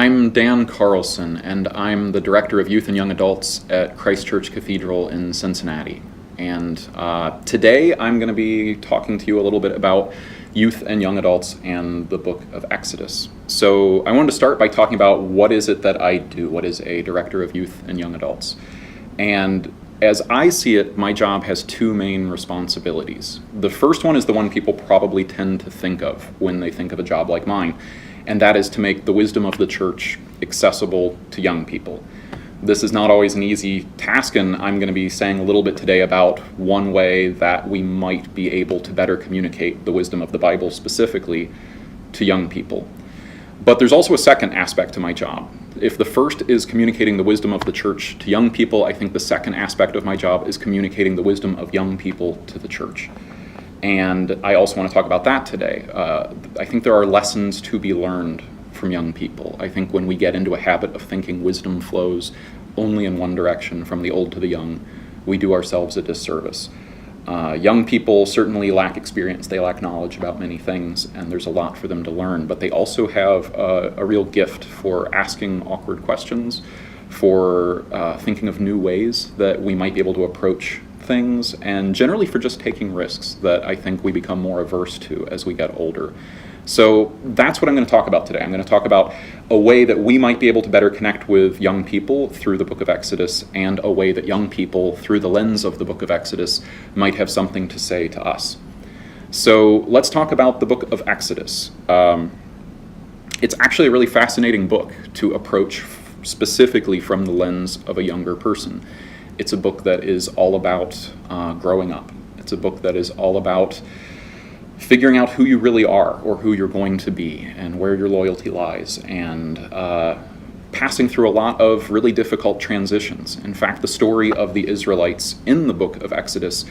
I'm Dan Carlson, and I'm the Director of Youth and Young Adults at Christ Church Cathedral in Cincinnati. And today I'm going to be talking to you a little bit about youth and young adults and the book of Exodus. So I wanted to start by talking about what is it that I do, what is a Director of Youth and Young Adults. And as I see it, my job has two main responsibilities. The first one is the one people probably tend to think of when they think of a job like mine, and that is to make the wisdom of the church accessible to young people. This is not always an easy task, and I'm going to be saying a little bit today about one way that we might be able to better communicate the wisdom of the Bible specifically to young people. But there's also a second aspect to my job. If the first is communicating the wisdom of the church to young people, I think the second aspect of my job is communicating the wisdom of young people to the church. And I also want to talk about that today. I think there are lessons to be learned from young people. I think when we get into a habit of thinking wisdom flows only in one direction, from the old to the young, we do ourselves a disservice. Young people certainly lack experience, they lack knowledge about many things, and there's a lot for them to learn, but they also have a real gift for asking awkward questions, for thinking of new ways that we might be able to approach things, and generally for just taking risks that I think we become more averse to as we get older. So that's what I'm going to talk about today. I'm going to talk about a way that we might be able to better connect with young people through the book of Exodus, and a way that young people, through the lens of the book of Exodus, might have something to say to us. So let's talk about the book of Exodus. It's actually a really fascinating book to approach specifically from the lens of a younger person. It's a book that is all about growing up. It's a book that is all about figuring out who you really are, or who you're going to be, and where your loyalty lies, and passing through a lot of really difficult transitions. In fact, the story of the Israelites in the book of Exodus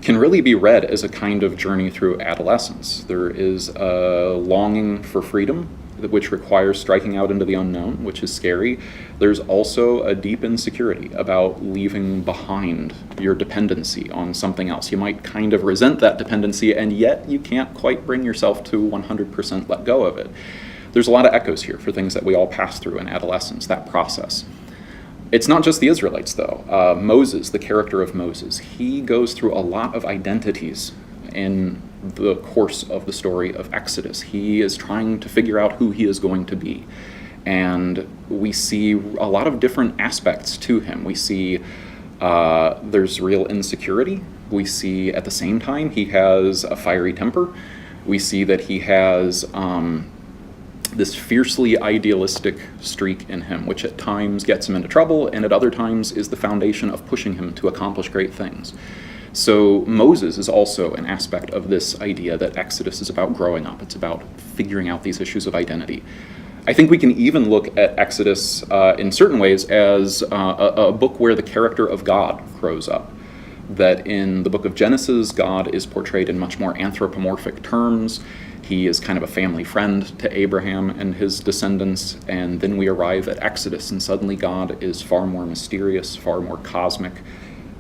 can really be read as a kind of journey through adolescence. There is a longing for freedom, which requires striking out into the unknown, which is scary. There's also a deep insecurity about leaving behind your dependency on something else. You might kind of resent that dependency, and yet you can't quite bring yourself to 100% let go of it. There's a lot of echoes here for things that we all pass through in adolescence, that process. It's not just the Israelites, though. Moses, the character of Moses, he goes through a lot of identities in the course of the story of Exodus. He is trying to figure out who he is going to be. And we see a lot of different aspects to him. We see there's real insecurity. We see at the same time he has a fiery temper. We see that he has this fiercely idealistic streak in him, which at times gets him into trouble, and at other times is the foundation of pushing him to accomplish great things. So Moses is also an aspect of this idea that Exodus is about growing up. It's about figuring out these issues of identity. I think we can even look at Exodus in certain ways as a book where the character of God grows up. That in the book of Genesis, God is portrayed in much more anthropomorphic terms. He is kind of a family friend to Abraham and his descendants, and then we arrive at Exodus, and suddenly God is far more mysterious, far more cosmic,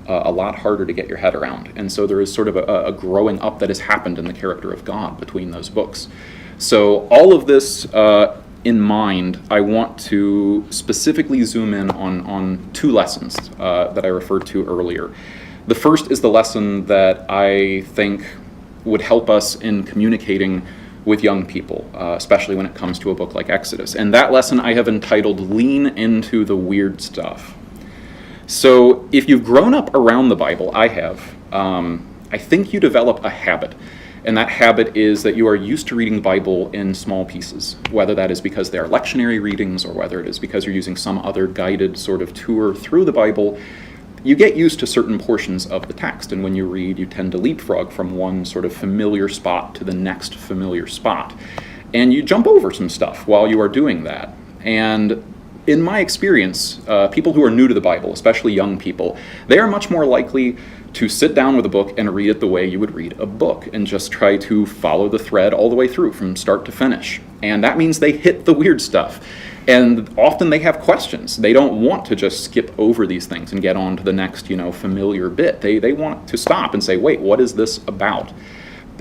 a lot harder to get your head around. And so there is sort of a growing up that has happened in the character of God between those books. So all of this in mind, I want to specifically zoom in on two lessons that I referred to earlier. The first is the lesson that I think would help us in communicating with young people, especially when it comes to a book like Exodus. And that lesson I have entitled, Lean into the Weird Stuff. So if you've grown up around the Bible, I have, I think you develop a habit. And that habit is that you are used to reading the Bible in small pieces, whether that is because they are lectionary readings or whether it is because you're using some other guided sort of tour through the Bible. You get used to certain portions of the text, and when you read, you tend to leapfrog from one sort of familiar spot to the next familiar spot. And you jump over some stuff while you are doing that. And in my experience, people who are new to the Bible, especially young people, they are much more likely to sit down with a book and read it the way you would read a book and just try to follow the thread all the way through from start to finish. And that means they hit the weird stuff. And often they have questions. They don't want to just skip over these things and get on to the next, familiar bit. They want to stop and say, wait, what is this about?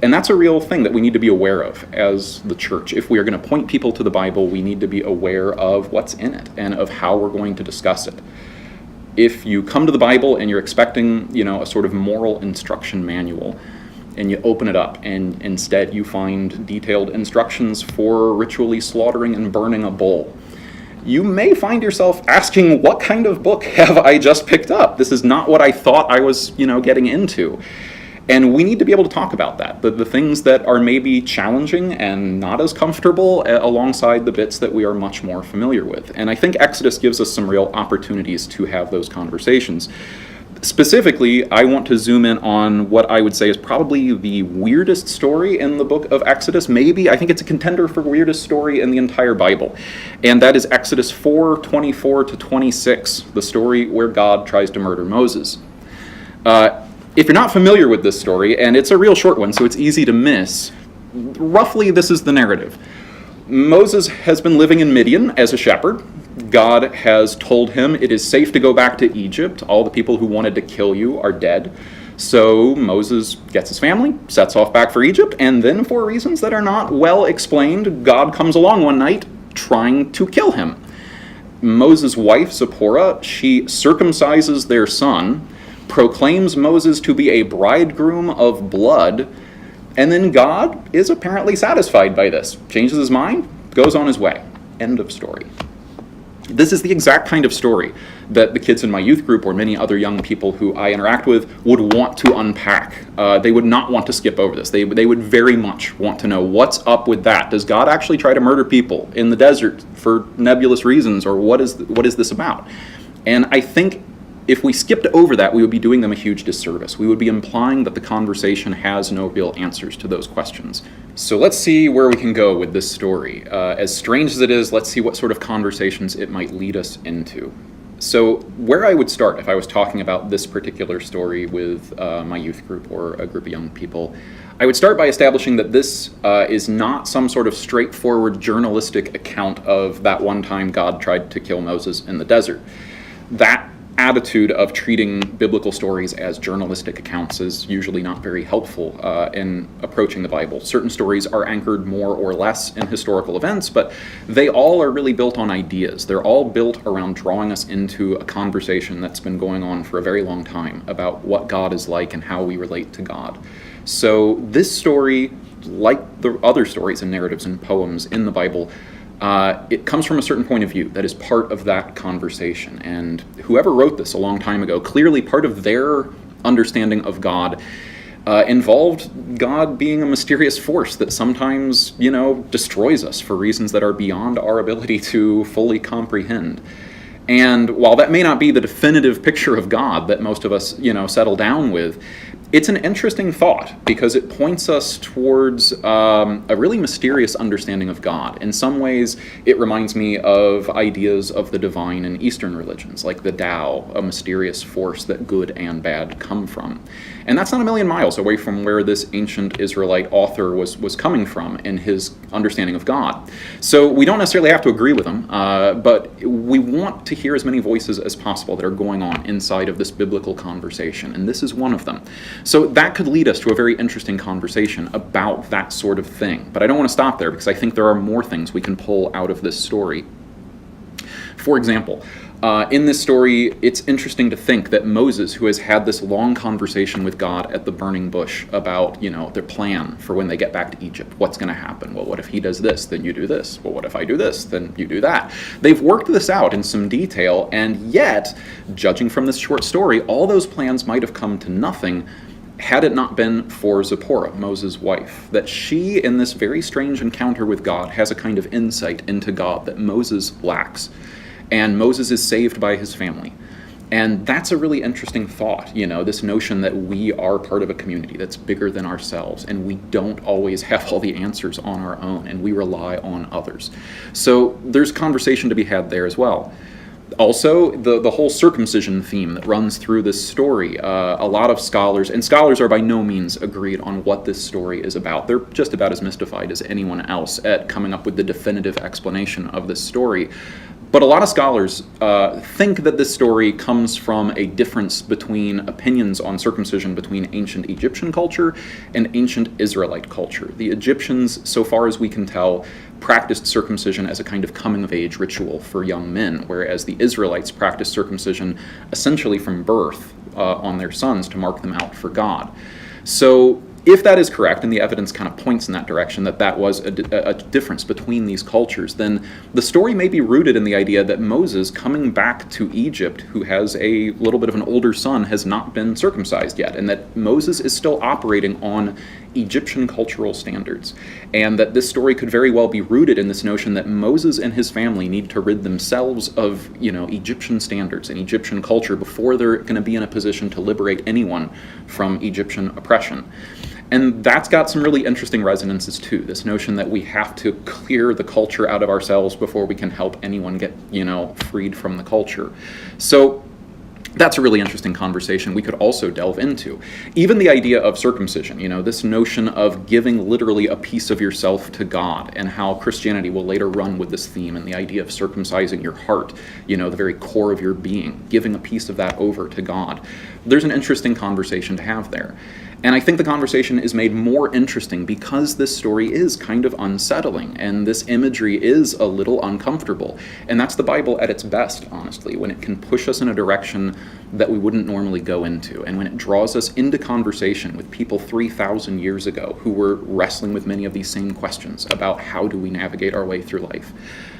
And that's a real thing that we need to be aware of as the church. If we are going to point people to the Bible, we need to be aware of what's in it and of how we're going to discuss it. If you come to the Bible and you're expecting, a sort of moral instruction manual, and you open it up and instead you find detailed instructions for ritually slaughtering and burning a bull, you may find yourself asking, what kind of book have I just picked up? This is not what I thought I was, getting into. And we need to be able to talk about that, the things that are maybe challenging and not as comfortable alongside the bits that we are much more familiar with. And I think Exodus gives us some real opportunities to have those conversations. Specifically, I want to zoom in on what I would say is probably the weirdest story in the book of Exodus. I think it's a contender for weirdest story in the entire Bible. And that is Exodus 4:24-26, the story where God tries to murder Moses. If you're not familiar with this story, and it's a real short one, so it's easy to miss, roughly this is the narrative. Moses has been living in Midian as a shepherd. God has told him it is safe to go back to Egypt. All the people who wanted to kill you are dead. So Moses gets his family, sets off back for Egypt, and then for reasons that are not well explained, God comes along one night trying to kill him. Moses' wife, Zipporah, she circumcises their son, proclaims Moses to be a bridegroom of blood, and then God is apparently satisfied by this, changes his mind, goes on his way. End of story. This is the exact kind of story that the kids in my youth group or many other young people who I interact with would want to unpack. They would not want to skip over this. They would very much want to know what's up with that. Does God actually try to murder people in the desert for nebulous reasons, or what is this about? And I think if we skipped over that, we would be doing them a huge disservice. We would be implying that the conversation has no real answers to those questions. So let's see where we can go with this story. As strange as it is, let's see what sort of conversations it might lead us into. So where I would start if I was talking about this particular story with my youth group or a group of young people, I would start by establishing that this is not some sort of straightforward journalistic account of that one time God tried to kill Moses in the desert. That attitude of treating biblical stories as journalistic accounts is usually not very helpful in approaching the Bible. Certain stories are anchored more or less in historical events, but they all are really built on ideas. They're all built around drawing us into a conversation that's been going on for a very long time about what God is like and how we relate to God. So this story, like the other stories and narratives and poems in the Bible, it comes from a certain point of view that is part of that conversation. And whoever wrote this a long time ago, clearly part of their understanding of God involved God being a mysterious force that sometimes, destroys us for reasons that are beyond our ability to fully comprehend. And while that may not be the definitive picture of God that most of us, settle down with, it's an interesting thought because it points us towards a really mysterious understanding of God. In some ways, it reminds me of ideas of the divine in Eastern religions, like the Tao, a mysterious force that good and bad come from. And that's not a million miles away from where this ancient Israelite author was coming from in his understanding of God. So we don't necessarily have to agree with him, but we want to hear as many voices as possible that are going on inside of this biblical conversation, and this is one of them. So that could lead us to a very interesting conversation about that sort of thing. But I don't want to stop there because I think there are more things we can pull out of this story. For example, in this story, it's interesting to think that Moses, who has had this long conversation with God at the burning bush about, their plan for when they get back to Egypt, what's going to happen? Well, what if he does this? Then you do this. Well, what if I do this? Then you do that. They've worked this out in some detail, and yet, judging from this short story, all those plans might have come to nothing had it not been for Zipporah, Moses' wife, that she, in this very strange encounter with God, has a kind of insight into God that Moses lacks. And Moses is saved by his family. And that's a really interesting thought, this notion that we are part of a community that's bigger than ourselves, and we don't always have all the answers on our own, and we rely on others. So there's conversation to be had there as well. Also, the whole circumcision theme that runs through this story, a lot of scholars are by no means agreed on what this story is about. They're just about as mystified as anyone else at coming up with the definitive explanation of this story. But a lot of scholars think that this story comes from a difference between opinions on circumcision between ancient Egyptian culture and ancient Israelite culture. The Egyptians, so far as we can tell, practiced circumcision as a kind of coming-of-age ritual for young men, whereas the Israelites practiced circumcision essentially from birth on their sons to mark them out for God. So if that is correct, and the evidence kind of points in that direction, that was a difference between these cultures, then the story may be rooted in the idea that Moses, coming back to Egypt, who has a little bit of an older son, has not been circumcised yet, and that Moses is still operating on Egyptian cultural standards, and that this story could very well be rooted in this notion that Moses and his family need to rid themselves of, Egyptian standards and Egyptian culture before they're going to be in a position to liberate anyone from Egyptian oppression. And that's got some really interesting resonances too, this notion that we have to clear the culture out of ourselves before we can help anyone get, freed from the culture. So that's a really interesting conversation we could also delve into. Even the idea of circumcision, this notion of giving literally a piece of yourself to God, and how Christianity will later run with this theme, and the idea of circumcising your heart, the very core of your being, giving a piece of that over to God. There's an interesting conversation to have there. And I think the conversation is made more interesting because this story is kind of unsettling, and this imagery is a little uncomfortable. And that's the Bible at its best, honestly, when it can push us in a direction that we wouldn't normally go into, and when it draws us into conversation with people 3,000 years ago who were wrestling with many of these same questions about how do we navigate our way through life.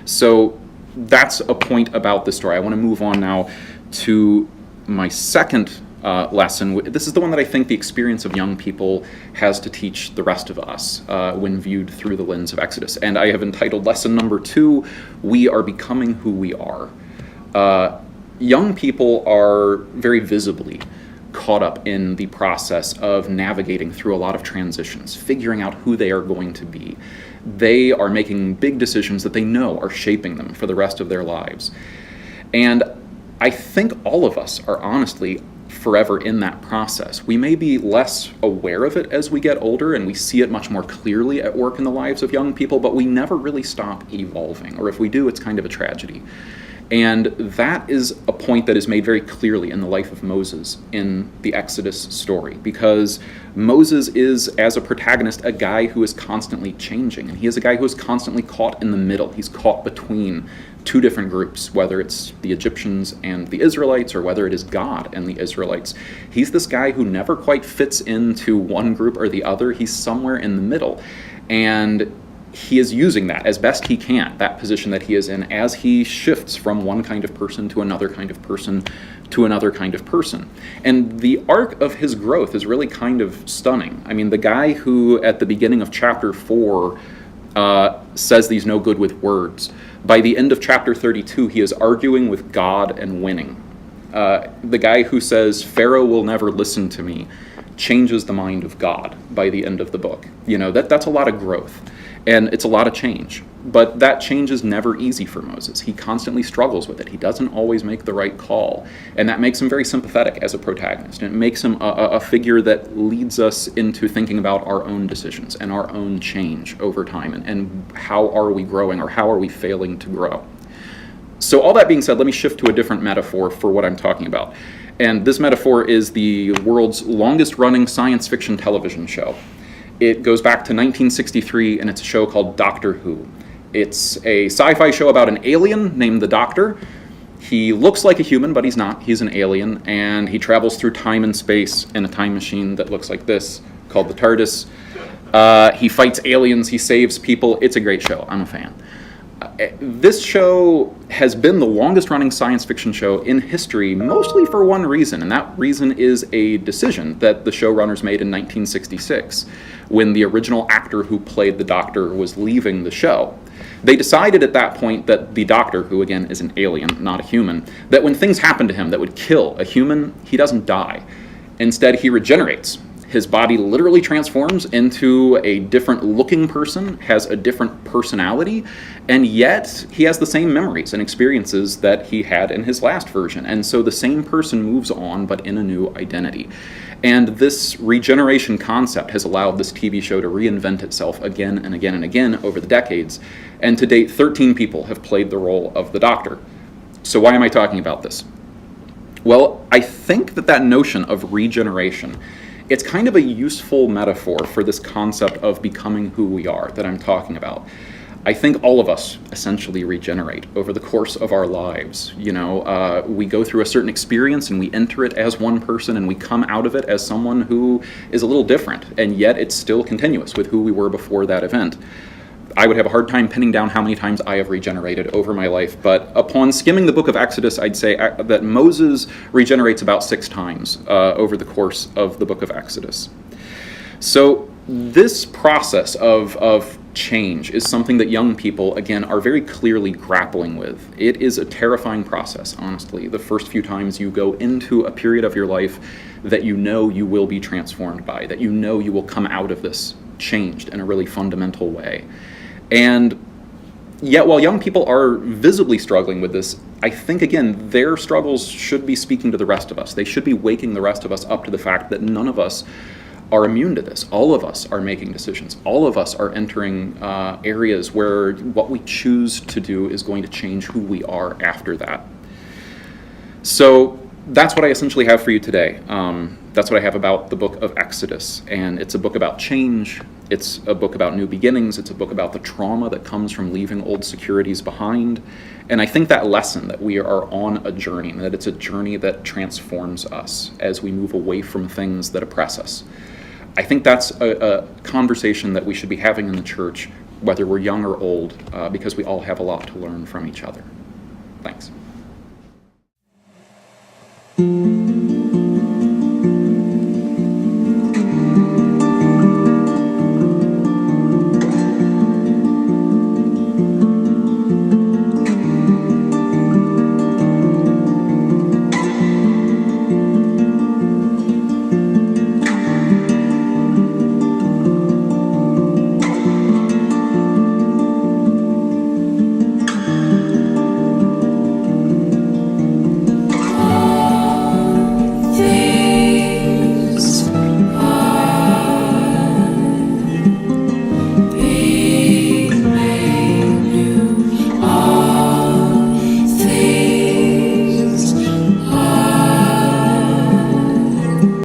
So that's a point about this story. I want to move on now to my second lesson. This is the one that I think the experience of young people has to teach the rest of us when viewed through the lens of Exodus. And I have entitled lesson number 2, We Are Becoming Who We Are. Young people are very visibly caught up in the process of navigating through a lot of transitions, figuring out who they are going to be. They are making big decisions that they know are shaping them for the rest of their lives. And I think all of us are honestly forever in that process. We may be less aware of it as we get older, and we see it much more clearly at work in the lives of young people, but we never really stop evolving, or if we do, it's kind of a tragedy. And that is a point that is made very clearly in the life of Moses in the Exodus story, because Moses is, as a protagonist, a guy who is constantly changing, and he is a guy who is constantly caught in the middle. He's caught between two different groups, whether it's the Egyptians and the Israelites, or whether it is God and the Israelites. He's this guy who never quite fits into one group or the other. He's somewhere in the middle, and he is using that as best he can, that position that he is in, as he shifts from one kind of person to another kind of person to another kind of person. And the arc of his growth is really kind of stunning. I mean, the guy who at the beginning of chapter 4 says he's no good with words, by the end of chapter 32, he is arguing with God and winning. The guy who says, Pharaoh will never listen to me, changes the mind of God by the end of the book. That's a lot of growth. And it's a lot of change. But that change is never easy for Moses. He constantly struggles with it. He doesn't always make the right call. And that makes him very sympathetic as a protagonist. And it makes him a figure that leads us into thinking about our own decisions and our own change over time. And how are we growing, or how are we failing to grow? So all that being said, let me shift to a different metaphor for what I'm talking about. And this metaphor is the world's longest running science fiction television show. It goes back to 1963, and it's a show called Doctor Who. It's a sci-fi show about an alien named the Doctor. He looks like a human, but he's not. He's an alien, and he travels through time and space in a time machine that looks like this, called the TARDIS. He fights aliens, he saves people. It's a great show. I'm a fan. This show has been the longest running science fiction show in history, mostly for one reason, and that reason is a decision that the showrunners made in 1966, when the original actor who played the Doctor was leaving the show. They decided at that point that the Doctor, who again is an alien, not a human, that when things happen to him that would kill a human, he doesn't die. Instead, he regenerates. His body literally transforms into a different looking person, has a different personality, and yet he has the same memories and experiences that he had in his last version. And so the same person moves on, but in a new identity. And this regeneration concept has allowed this TV show to reinvent itself again and again and again over the decades. And to date, 13 people have played the role of the Doctor. So why am I talking about this? Well, I think that notion of regeneration, it's kind of a useful metaphor for this concept of becoming who we are that I'm talking about. I think all of us essentially regenerate over the course of our lives. We go through a certain experience and we enter it as one person and we come out of it as someone who is a little different, and yet it's still continuous with who we were before that event. I would have a hard time pinning down how many times I have regenerated over my life, but upon skimming the book of Exodus, I'd say that Moses regenerates about 6 times over the course of the book of Exodus. So this process of change is something that young people, again, are very clearly grappling with. It is a terrifying process, honestly. The first few times you go into a period of your life that you know you will be transformed by, that you know you will come out of this changed in a really fundamental way. And yet, while young people are visibly struggling with this, I think, again, their struggles should be speaking to the rest of us. They should be waking the rest of us up to the fact that none of us are immune to this. All of us are making decisions. All of us are entering areas where what we choose to do is going to change who we are after that. So that's what I essentially have for you today. That's what I have about the book of Exodus. And it's a book about change. It's a book about new beginnings. It's a book about the trauma that comes from leaving old securities behind. And I think that lesson that we are on a journey, and that it's a journey that transforms us as we move away from things that oppress us. I think that's a conversation that we should be having in the church, whether we're young or old, because we all have a lot to learn from each other. Thanks.